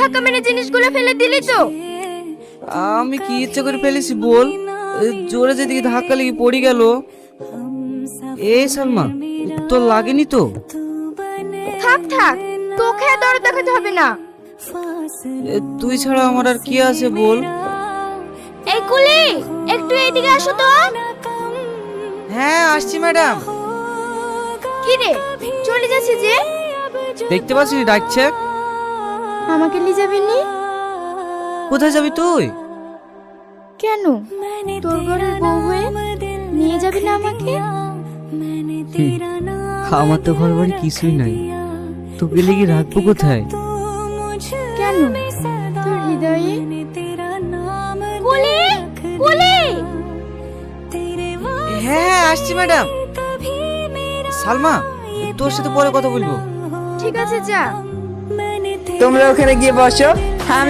ধাক্কা মেরে জিনিসগুলো ফেলে দিলি তো? আমি কি ইচ্ছা করে ফেলেছি বল? জোরে যেদিকে ধাক্কা লেগে পড়ে গেল। এই সালমা, তোর লাগেনি তো? থাক থাক, তোকে আর দরদ দেখাতে হবে না। তুই ছাড়া আমার আর কি আছে বল? এই কুলি, একটু এইদিকে আসো তো। হ্যাঁ আসছি ম্যাডাম। কি রে, চলে যাচ্ছে যে? দেখতে পাচ্ছিস ডাকছে। আমাকে নিয়ে যাবি নি? কোথায় যাবি তুই? কেন, তোর ঘরের বউ হয়ে নিয়ে যাবি না আমাকে? আমার তো ঘর বাড়ি কিছুই নাই, তোকে লেগে রাখবো কোথায়? কেন, তোর হৃদয়ে? কুলি, কুলি। হ্যাঁ আসছি ম্যাডাম। সালমা, তোর সাথে পরে কথা বলবো। ঠিক আছে, যা। তোমরা ওখানে গিয়ে বসো, আমি